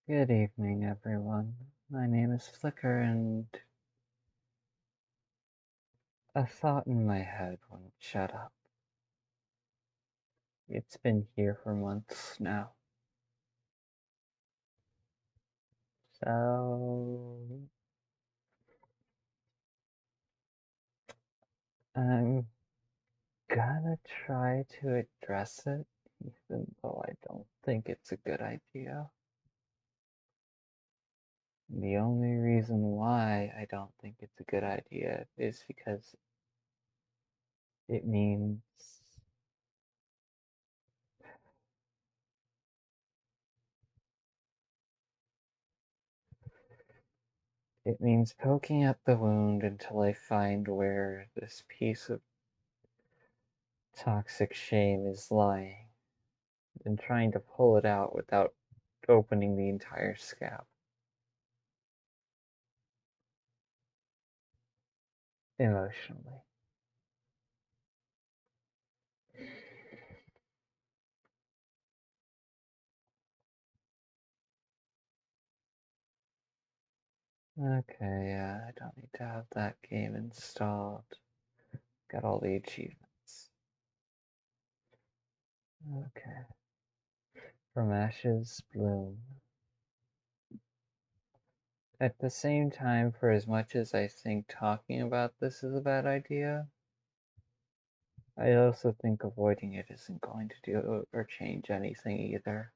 Good evening, everyone. My name is Flicker, and a thought in my head wouldn't shut up. It's been here for months now. So, I'm gonna try to address it, even though I don't think it's a good idea. The only reason why I don't think it's a good idea is because it means it means poking at the wound until I find where this piece of toxic shame is lying, and trying to pull it out without opening the entire scab emotionally. Okay, yeah, I don't need to have that game installed. Got all the achievements. Okay. From Ashes Bloom. At the same time, for as much as I think talking about this is a bad idea, I also think avoiding it isn't going to do or change anything either.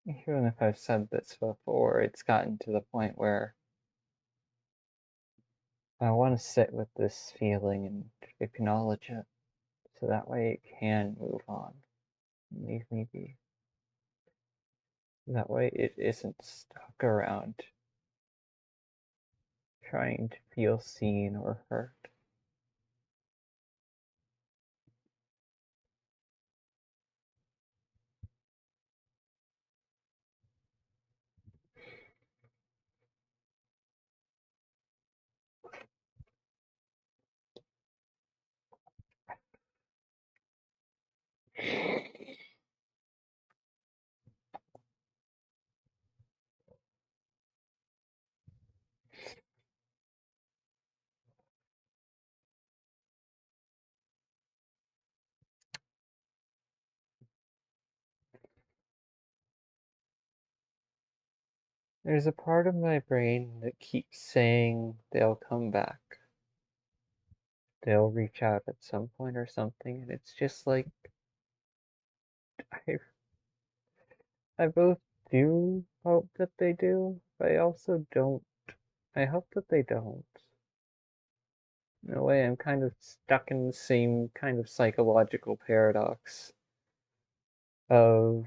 Even if I've said this before, it's gotten to the point where I want to sit with this feeling and acknowledge it so that way it can move on and leave me be. That way it isn't stuck around trying to feel seen or heard. There's a part of my brain that keeps saying they'll come back. They'll reach out at some point or something, and it's just like I I both do hope that they do, but I also don't. I hope that they don't. In a way, I'm kind of stuck in the same kind of psychological paradox of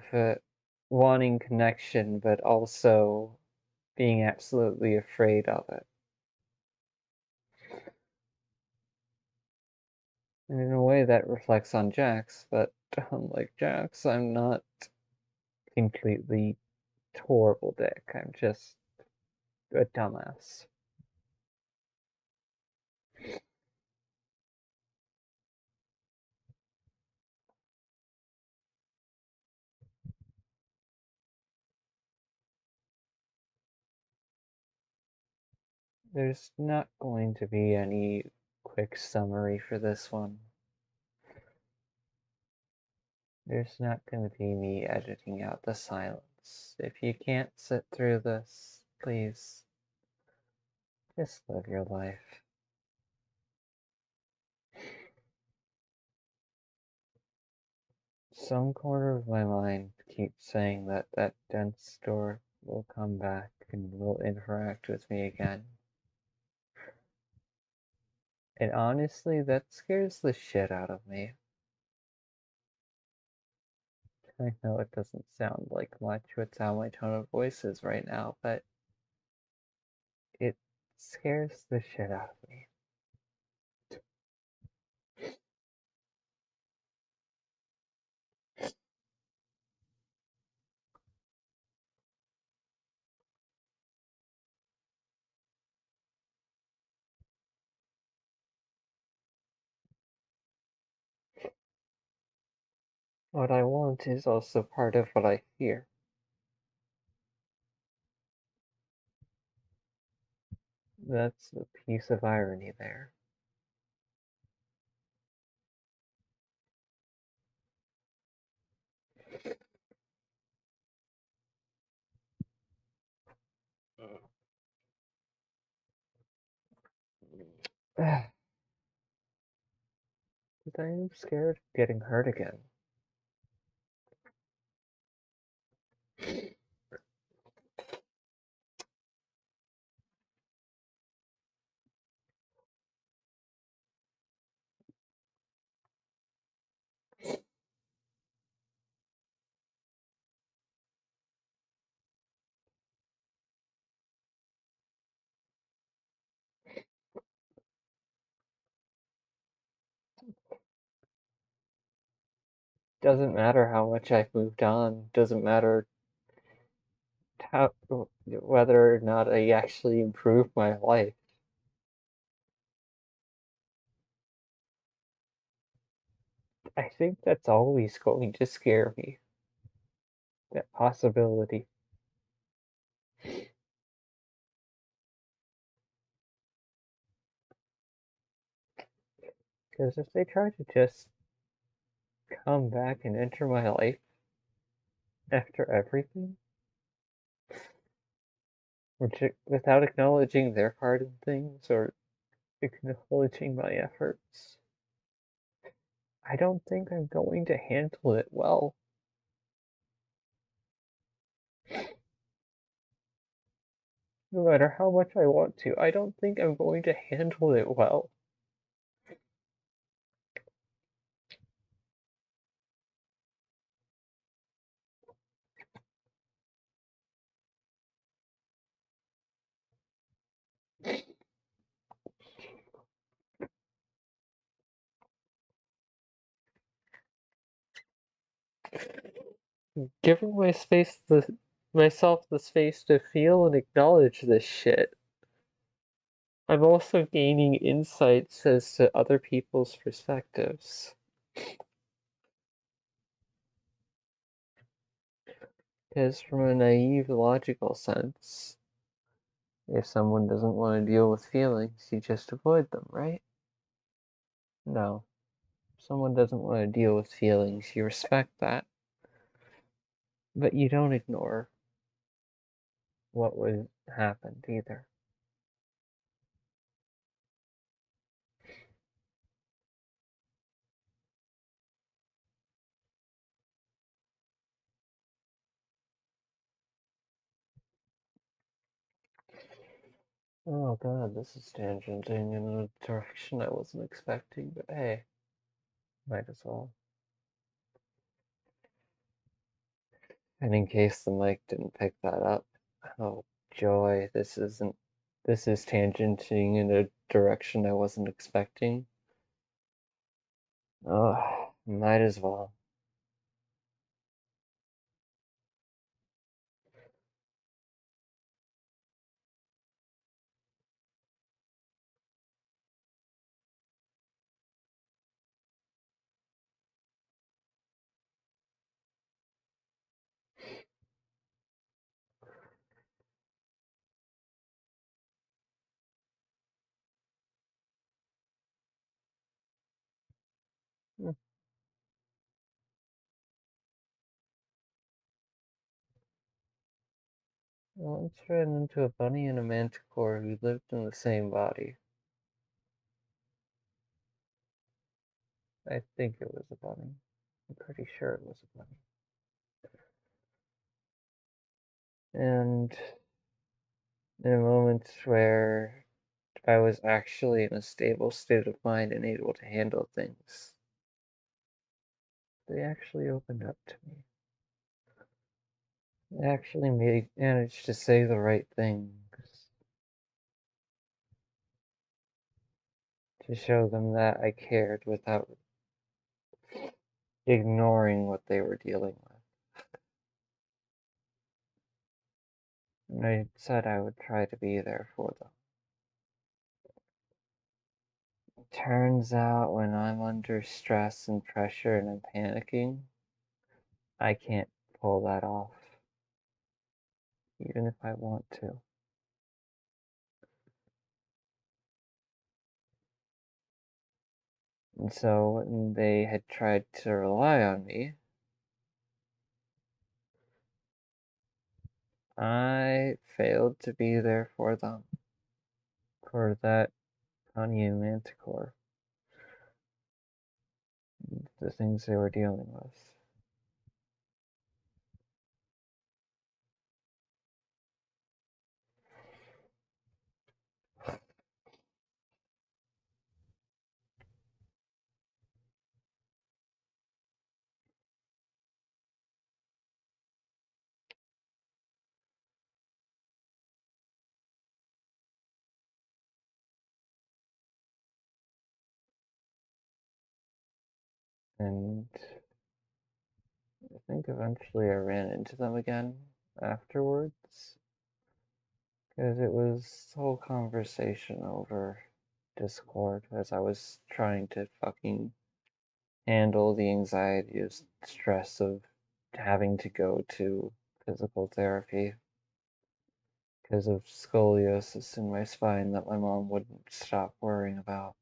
wanting connection, but also being absolutely afraid of it. And in a way, that reflects on Jax, but unlike Jax, I'm not completely horrible dick. I'm just a dumbass. There's not going to be any quick summary for this one. There's not going to be me editing out the silence. If you can't sit through this, please just live your life. Some corner of my mind keeps saying that that dense door will come back and will interact with me again. And honestly, that scares the shit out of me. I know it doesn't sound like much with how my tone of voice is right now, but it scares the shit out of me. What I want is also part of what I fear. That's the piece of irony there. But I am scared of getting hurt again. Doesn't matter how much I've moved on. Doesn't matter how, whether or not I actually improve my life. I think that's always going to scare me. That possibility. Because if they try to just come back and enter my life after everything, without acknowledging their part in things or acknowledging my efforts, I don't think I'm going to handle it well. No matter how much I want to, I don't think I'm going to handle it well. Giving myself the space to feel and acknowledge this shit. I'm also gaining insights as to other people's perspectives. Because from a naive, logical sense, if someone doesn't want to deal with feelings, you just avoid them, right? No. If someone doesn't want to deal with feelings, you respect that. But you don't ignore what was happened either. Oh god, this is tangenting in a direction I wasn't expecting, but hey, might as well. And in case the mic didn't pick that up, oh joy, this is tangenting in a direction I wasn't expecting. Oh, might as well. Hmm. I once ran into a bunny and a manticore who lived in the same body. I think it was a bunny. I'm pretty sure it was a bunny. And in a moment where I was actually in a stable state of mind and able to handle things, they actually opened up to me. They actually managed to say the right things to show them that I cared without ignoring what they were dealing with. And I said I would try to be there for them. Turns out when I'm under stress and pressure and I'm panicking, I can't pull that off, even if I want to. And so when they had tried to rely on me, I failed to be there for them, for that honey and manticore, the things they were dealing with. And I think eventually I ran into them again afterwards, because it was the whole conversation over Discord as I was trying to fucking handle the anxiety of stress of having to go to physical therapy because of scoliosis in my spine that my mom wouldn't stop worrying about.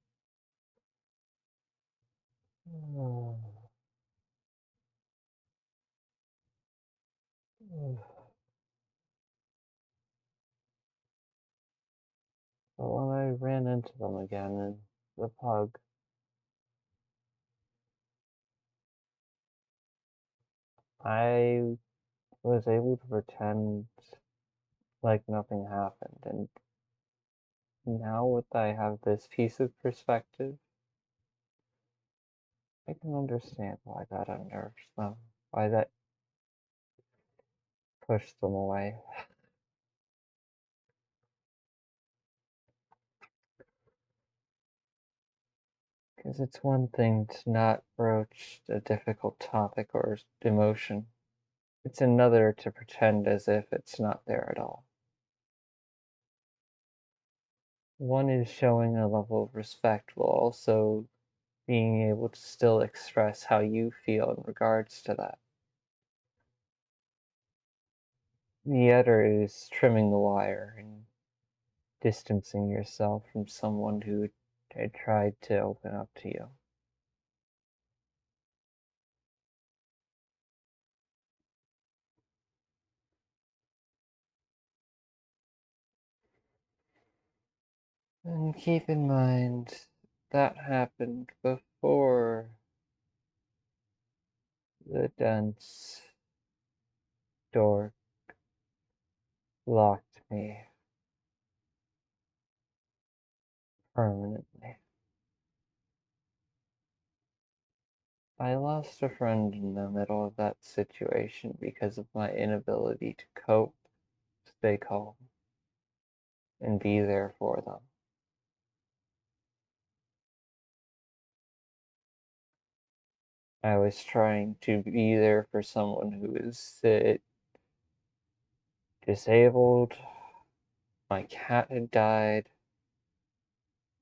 But when I ran into them again in the pub, I was able to pretend like nothing happened. And now that I have this piece of perspective, I can understand why that unnerves them, why that pushed them away. Because it's one thing to not broach a difficult topic or emotion. It's another to pretend as if it's not there at all. One is showing a level of respect while also being able to still express how you feel in regards to that. The other is trimming the wire and distancing yourself from someone who had tried to open up to you. And keep in mind, that happened before the dense door locked me permanently. I lost a friend in the middle of that situation because of my inability to cope, stay calm, and be there for them. I was trying to be there for someone who is disabled. My cat had died.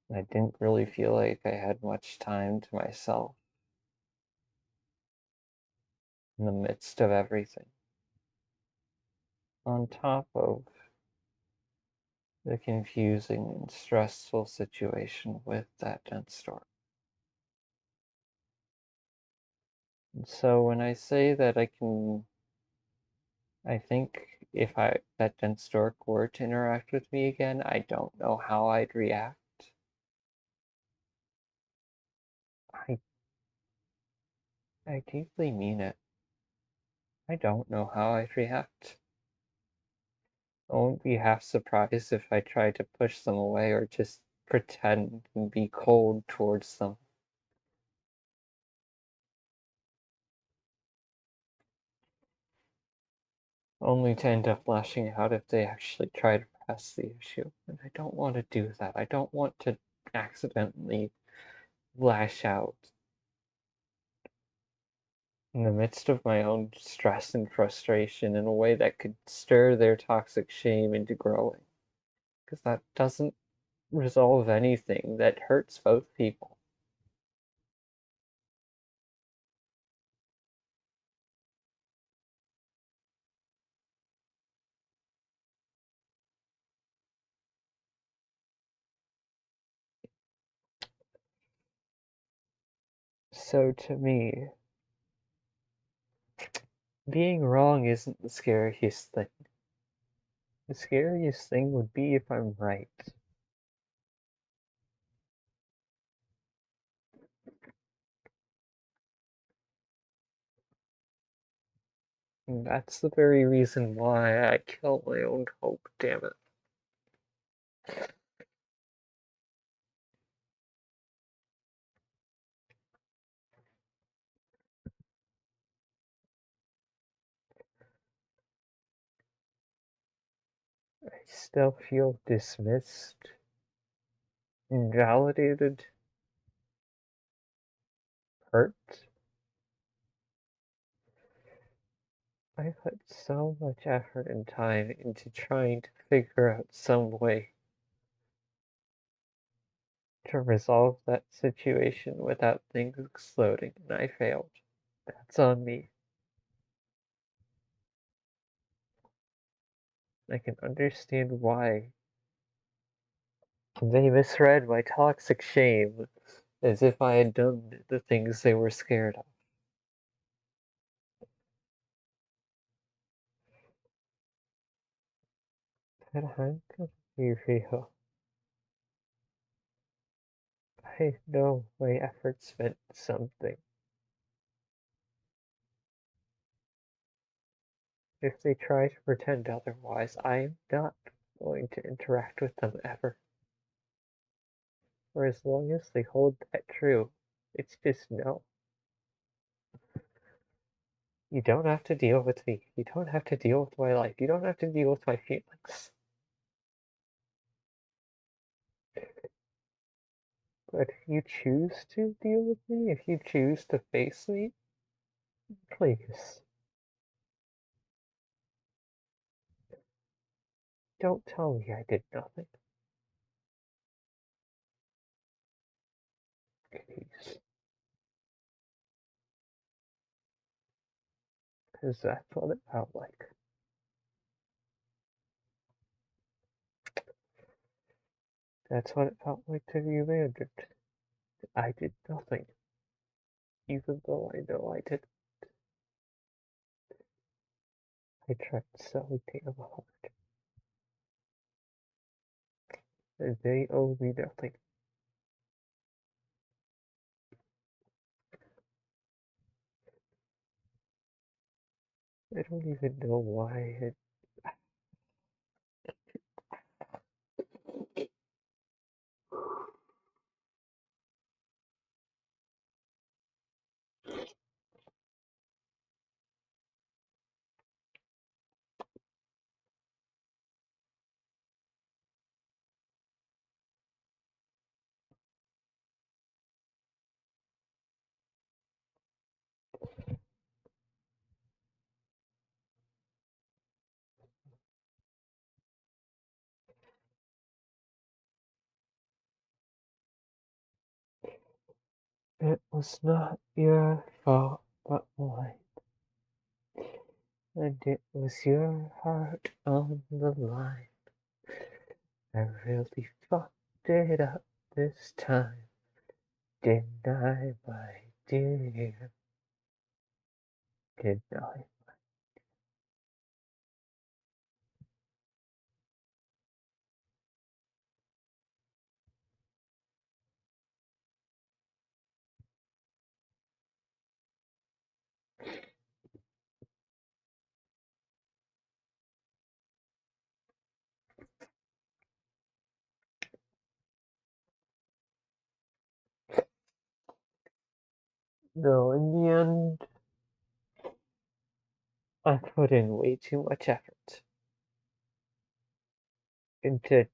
And I didn't really feel like I had much time to myself in the midst of everything. On top of the confusing and stressful situation with that dense storm. And so when I say that I think if that dense stork were to interact with me again, I don't know how I'd react. I I deeply mean it. I don't know how I'd react. I won't be half surprised if I tried to push them away or just pretend and be cold towards them. Only to end up lashing out if they actually try to press the issue. And I don't want to do that. I don't want to accidentally lash out in the midst of my own stress and frustration in a way that could stir their toxic shame into growing. Because that doesn't resolve anything, that hurts both people. So to me, being wrong isn't the scariest thing. The scariest thing would be if I'm right. And that's the very reason why I kill my own hope, damn it. I still feel dismissed, invalidated, hurt. I put so much effort and time into trying to figure out some way to resolve that situation without things exploding, and I failed. That's on me. I can understand why they misread my toxic shame as if I had done the things they were scared of. But I'm gonna be real. I know my efforts meant something. If they try to pretend otherwise, I am not going to interact with them ever. For as long as they hold that true, it's just no. You don't have to deal with me. You don't have to deal with my life. You don't have to deal with my feelings. But if you choose to deal with me, if you choose to face me, please, don't tell me I did nothing. Please. Because that's what it felt like. That's what it felt like to be abandoned. I did nothing, even though I know I did. I tried so damn hard, and they owe me nothing. I don't even know why. It was not your fault, but mine. And it was your heart on the line. I really fucked it up this time, didn't I, my dear? Didn't I? No, in the end, I put in way too much effort into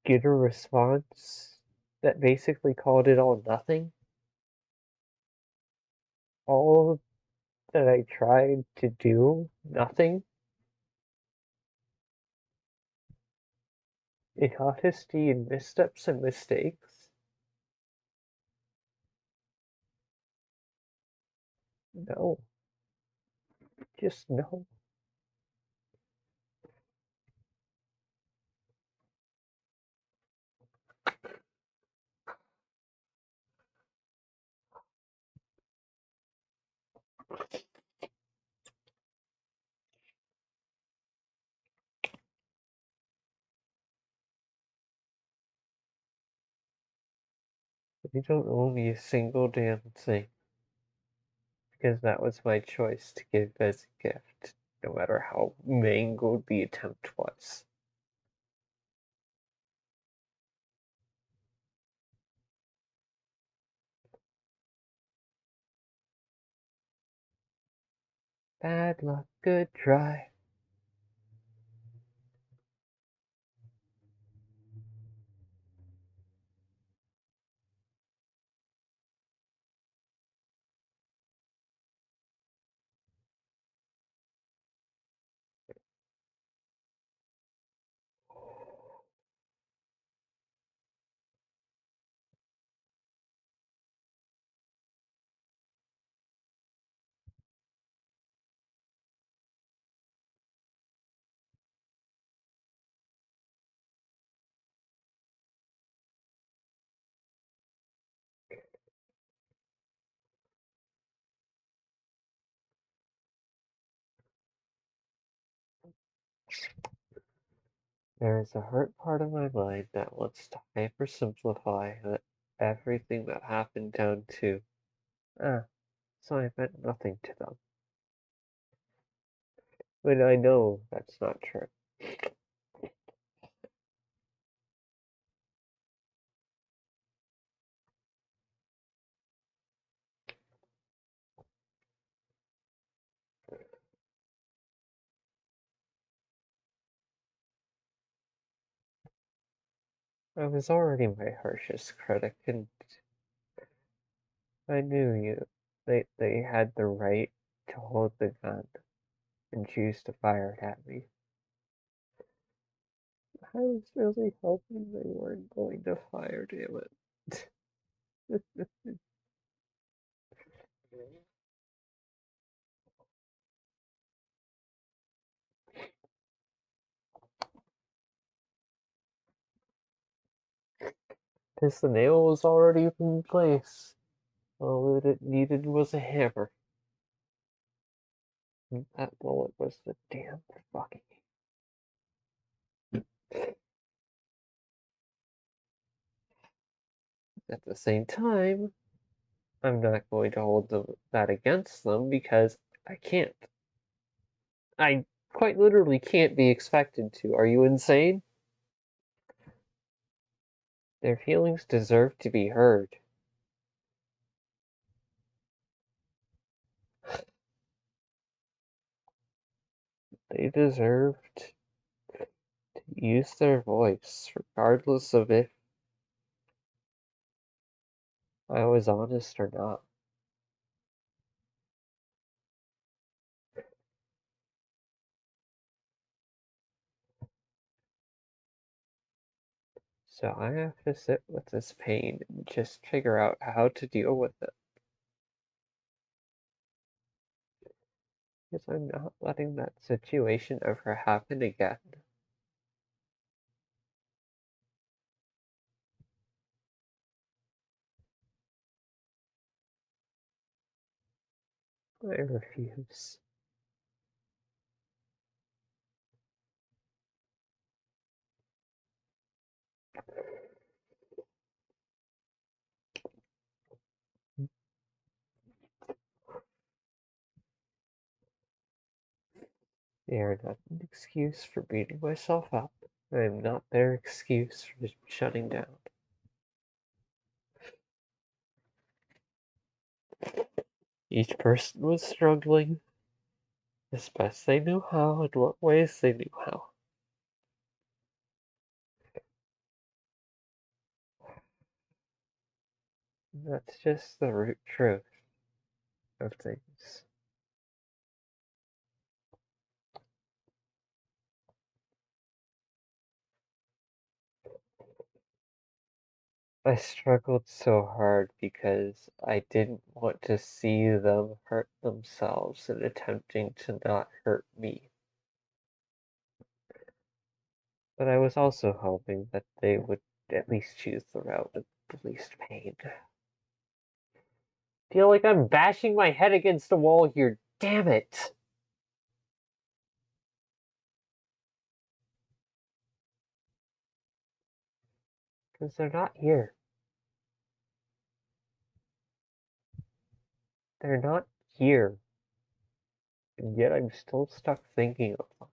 get a response that basically called it all nothing. All that I tried to do, nothing. In honesty and missteps and mistakes, no, just no. You don't owe me a single damn thing, because that was my choice to give as a gift, no matter how mangled the attempt was. Bad luck, good try. There is a hurt part of my mind that wants to hypersimplify everything that happened down to, ah, so I meant nothing to them. When I know that's not true. I was already my harshest critic, and I knew they had the right to hold the gun and choose to fire it at me. I was really hoping they weren't going to fire, damn it. Because the nail was already in place. All that it needed was a hammer. And that bullet was the damn fucking. At the same time, I'm not going to hold that against them because I can't. I quite literally can't be expected to. Are you insane? Their feelings deserve to be heard. They deserved to use their voice, regardless of if I was honest or not. So I have to sit with this pain and just figure out how to deal with it. Because I'm not letting that situation ever happen again. I refuse. They are not an excuse for beating myself up. I am not their excuse for shutting down. Each person was struggling as best they knew how, in what ways they knew how. And that's just the root truth of things. I struggled so hard because I didn't want to see them hurt themselves in attempting to not hurt me. But I was also hoping that they would at least choose the route of the least pain. Feel like I'm bashing my head against a wall here. Damn it. Because they're not here. They're not here. And yet I'm still stuck thinking of them.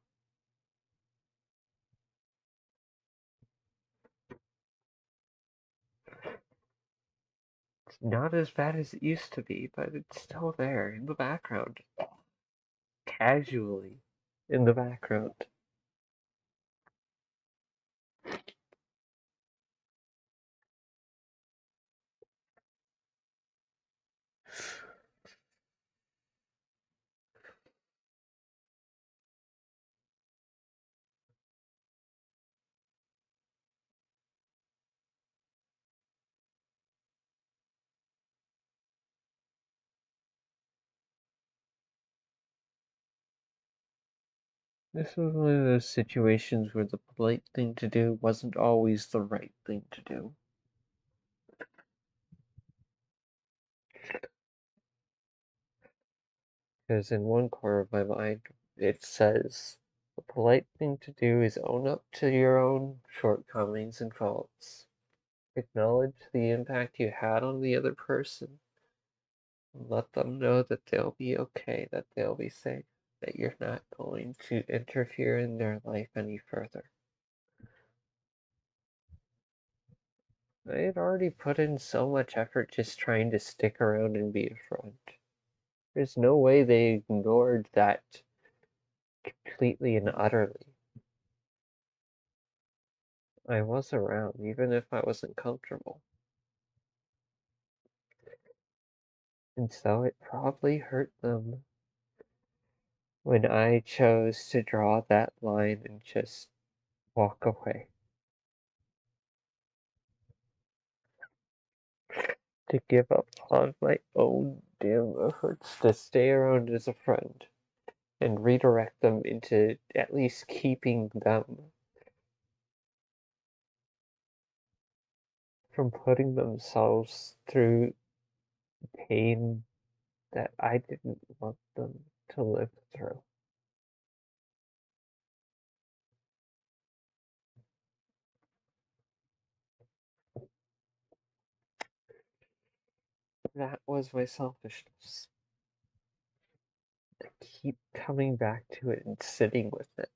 It's not as bad as it used to be, but it's still there in the background. Casually in the background. This was one of those situations where the polite thing to do wasn't always the right thing to do. Because in one corner of my mind, it says the polite thing to do is own up to your own shortcomings and faults. Acknowledge the impact you had on the other person. Let them know that they'll be okay, that they'll be safe, that you're not going to interfere in their life any further. I had already put in so much effort just trying to stick around and be a friend. There's no way they ignored that completely and utterly. I was around, even if I wasn't comfortable. And so it probably hurt them when I chose to draw that line and just walk away. To give up on my own damn efforts to stay around as a friend and redirect them into at least keeping them from putting themselves through pain that I didn't want them to live through. That was my selfishness. I keep coming back to it and sitting with it.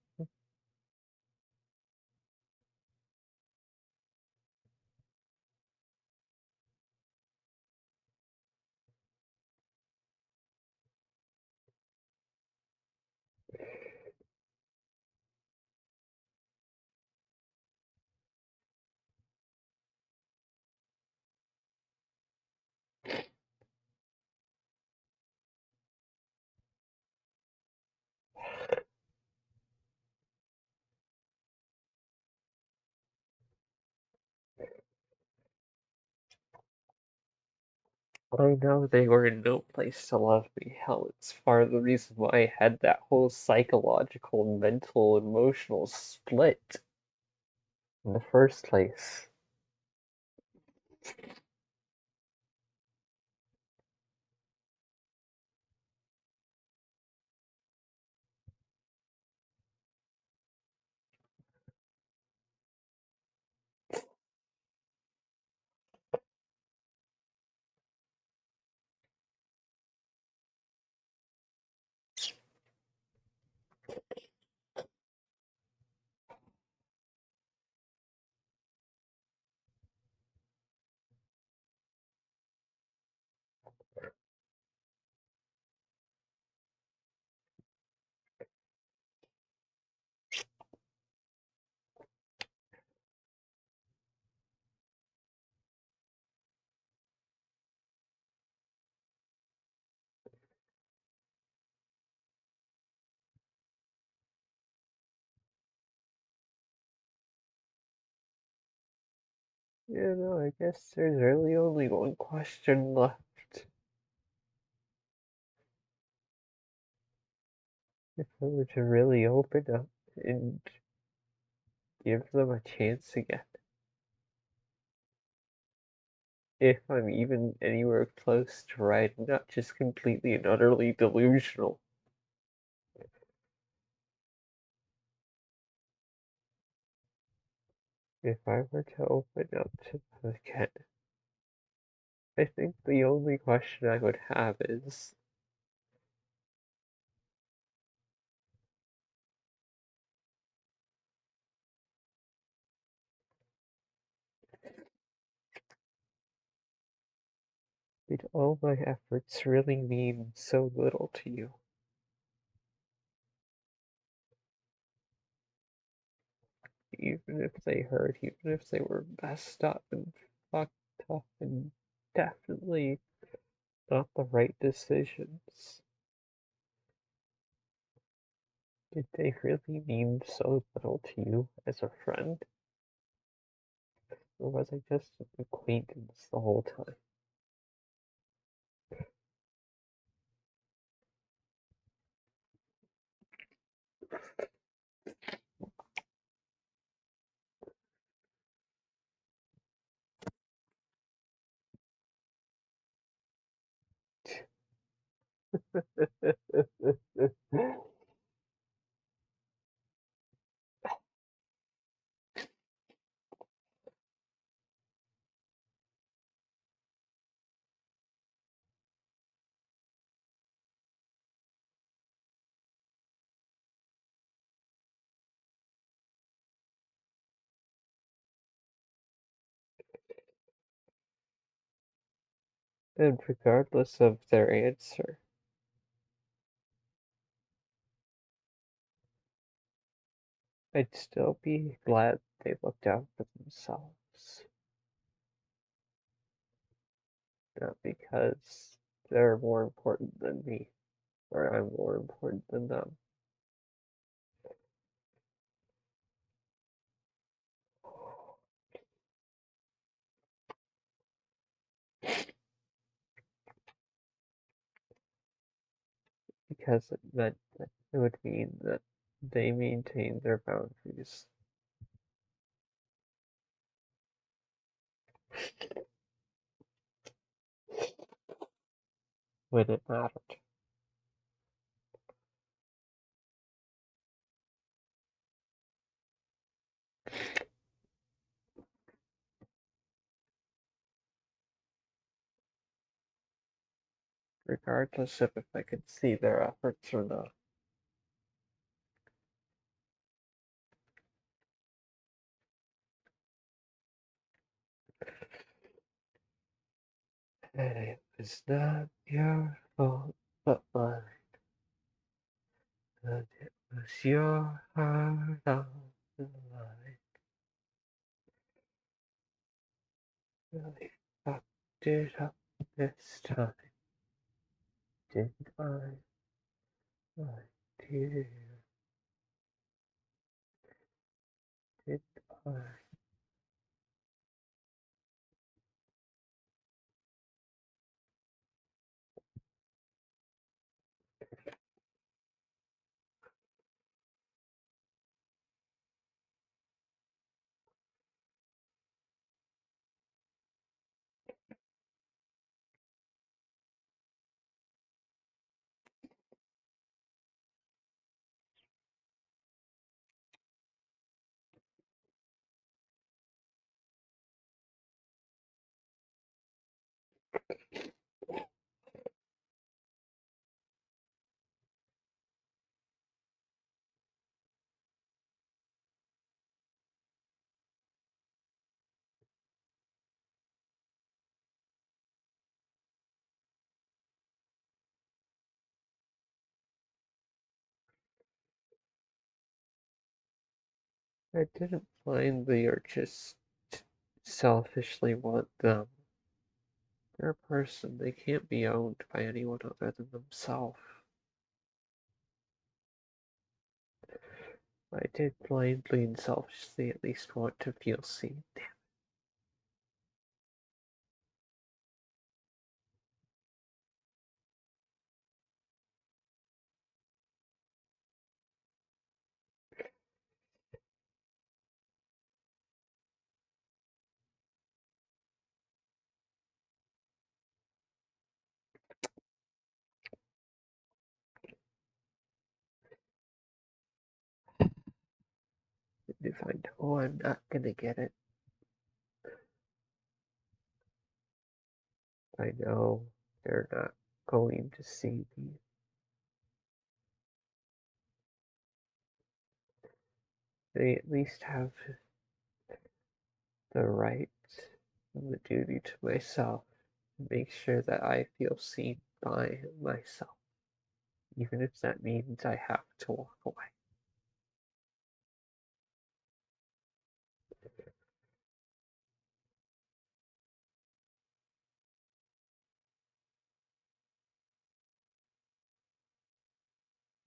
I know they were in no place to love me. Hell, it's part of the reason why I had that whole psychological, mental, emotional split in the first place. You know, I guess there's really only one question left. If I were to really open up and give them a chance again, if I'm even anywhere close to right. I'm not just completely and utterly delusional. If I were to open up to them again, I think the only question I would have is, did all my efforts really mean so little to you? Even if they hurt, even if they were messed up and fucked up and definitely not the right decisions, did they really mean so little to you as a friend? Or was I just an acquaintance the whole time? And regardless of their answer, I'd still be glad they looked out for themselves. Not because they're more important than me, or I'm more important than them. Because it meant that it would mean that they maintain their boundaries when it mattered. Regardless of if I could see their efforts or not. And it was not your fault, but mine. And it was your heart on the line. Really fucked it up this time, didn't I, my dear? Did I? I didn't blindly or just selfishly want them. They're a person, they can't be owned by anyone other than themselves. I did blindly and selfishly at least want to feel seen. if I know I'm not gonna get it. I know they're not going to see me. They at least have the right and the duty to myself to make sure that I feel seen by myself, even if that means I have to walk away.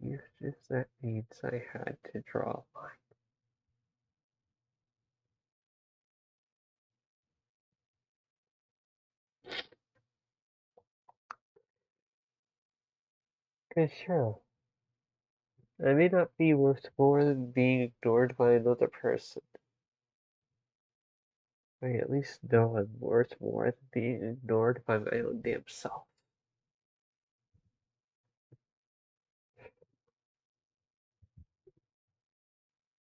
Even if that means I had to draw a line. 'Cause sure, I may not be worth more than being ignored by another person. I at least know I'm worth more than being ignored by my own damn self.